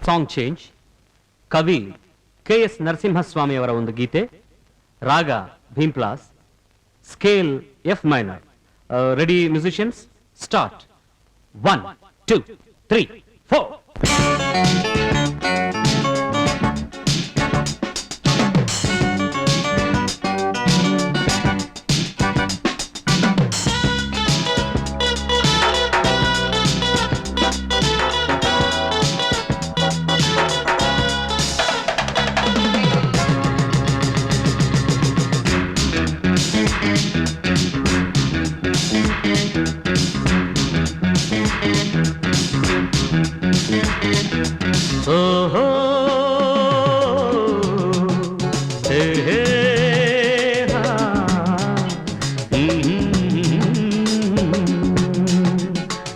Song change. ಕವಿ K S. ನರಸಿಂಹಸ್ವಾಮಿಯವರ ಒಂದು ಗೀತೆ. Raga Bhimplas. Scale F minor. Ready musicians, start. 1 2 3 4.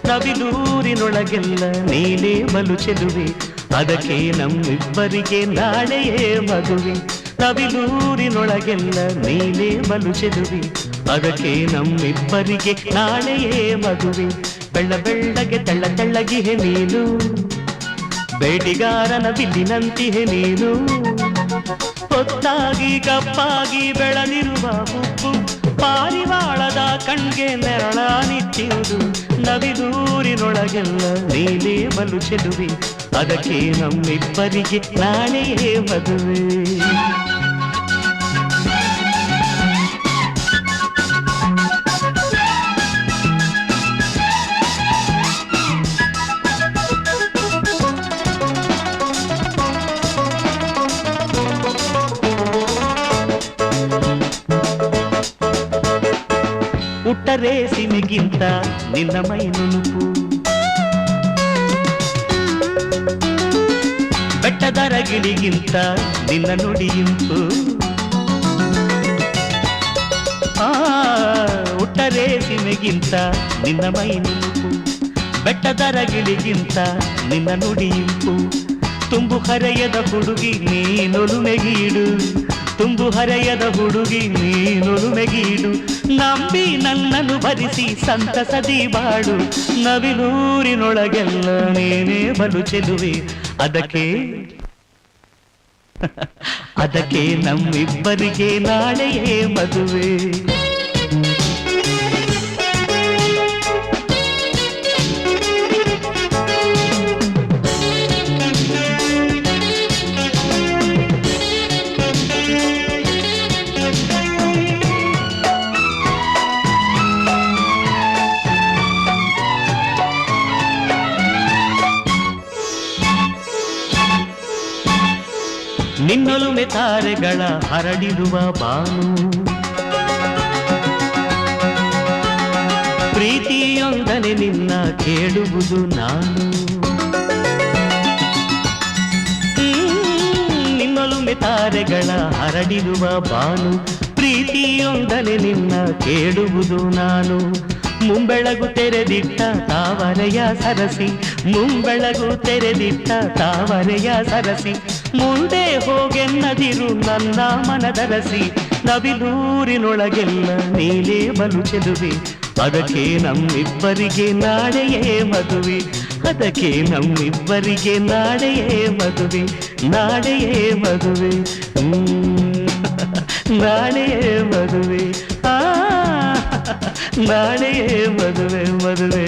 ನವಿಲೂರಿನೊಳಗೆಲ್ಲ ನೀನೇ ಬಲು ಚೆಲುವೆ, ಅದಕ್ಕೆ ನಮ್ಮಿಬ್ಬರಿಗೆ ನಾಳೆಯೇ ಮದುವೆ. ನವಿಲೂರಿನೊಳಗೆಲ್ಲ ನೀನೇ ಬಲು ಚೆಲುವೆ, ಅದಕ್ಕೆ ನಮ್ಮಿಬ್ಬರಿಗೆ ನಾಳೆಯೇ ಮದುವೆ. ಬೆಳ್ಳ ಬೆಳ್ಳಗೆ ತೆಳ್ಳ ತೆಳ್ಳಗಿಹೆ ನೀನು, ಬೇಟಿಗಾರನ ಬಿಲ್ಲಿನಂತಿಹೆ ನೀನು. ಹೊತ್ತಾಗಿ ಕಪ್ಪಾಗಿ ಬೆಳೆದಿರುವ ಹುಬ್ಬು, ಪಾರಿವಾಳದ ಕಣ್ಗೆ ನೆರಳಾನಿಟ್ಟಿರುವುದು. ನವಿಲೂರಿನೊಳಗೆಲ್ಲ ನೀನೇ ಬಲು ಚೆಲುವೆ, ಅದಕ್ಕೆ ನಮ್ಮಿಬ್ಬರಿಗೆ ನಾಳೆಯೇ ಮದುವೆ. ಉಟ್ಟರೆ ಸಿಮೆಗಿಂತ ನಿನ್ನ ಮೈ ನುಣುಪು, ಬೆಟ್ಟದರ ಗಿಳಿಗಿಂತ ನಿನ್ನ ನುಡಿಯುಂಪು. ಉಟ್ಟರೆ ಸಿಮೆಗಿಂತ ನಿನ್ನ ಮೈ ನುಣುಪು, ಬೆಟ್ಟದರ ಗಿಳಿಗಿಂತ ನಿನ್ನ ನುಡಿಯುಂಪು. ತುಂಬು ಹರೆಯದ ಹುಡುಗಿ ನೀನೊಲುಮೆಗೀಡು, ತುಂಬು ಹರೆಯದ ಹುಡುಗಿ ನೀನೊಲುಮೆಗೀಡು. ನಂಬಿ ನನ್ನನ್ನು ಭರಿಸಿ ಸಂತಸದಿ ಬಾಡು. ನವಿಲೂರಿನೊಳಗೆಲ್ಲ ನೀನೇ ಬಲು ಚೆಲುವೆ, ಅದಕ್ಕೆ ಅದಕ್ಕೆ ನಮ್ಮಿಬ್ಬರಿಗೆ ನಾಳೆಯೇ ಮದುವೆ. ನಿನ್ನೊಲುಮೆ ತಾರೆಗಳ ಹರಡಿರುವ ಬಾನು, ಪ್ರೀತಿಯೊಂದನೆ ನಿನ್ನ ಕೇಳುವುದು ನಾನು. ನಿನ್ನೊಲುಮೆ ತಾರೆಗಳ ಹರಡಿರುವ ಬಾನು, ಪ್ರೀತಿಯೊಂದನೆ ನಿನ್ನ ಕೇಳುವುದು ನಾನು. ಮುಂಬೆಳಗು ತೆರೆದಿಟ್ಟ ತಾವರೆಯ ಸರಸಿ, ಮುಂಬೆಳಗು ತೆರೆದಿಟ್ಟ ತಾವರೆಯ ಸರಸಿ. ಮುಂದೆ ಹೋಗೆನ್ನದಿರು ನನ್ನ ಮನದರಸಿ. ನವಿಲೂರಿನೊಳಗೆಲ್ಲ ನೀನೇ ಬಲು ಚೆಲುವೆ, ಅದಕ್ಕೆ ನಮ್ಮಿಬ್ಬರಿಗೆ ನಾಳೆಯೇ ಮದುವೆ. ಅದಕ್ಕೆ ನಮ್ಮಿಬ್ಬರಿಗೆ ನಾಳೆಯೇ ಮದುವೆ, ನಾಳೆಯೇ ಮದುವೆ, ನಾಳೆಯೇ ಮದುವೆ, ನಾಳೆಯೇ ಮದುವೆ, ಮದುವೆ.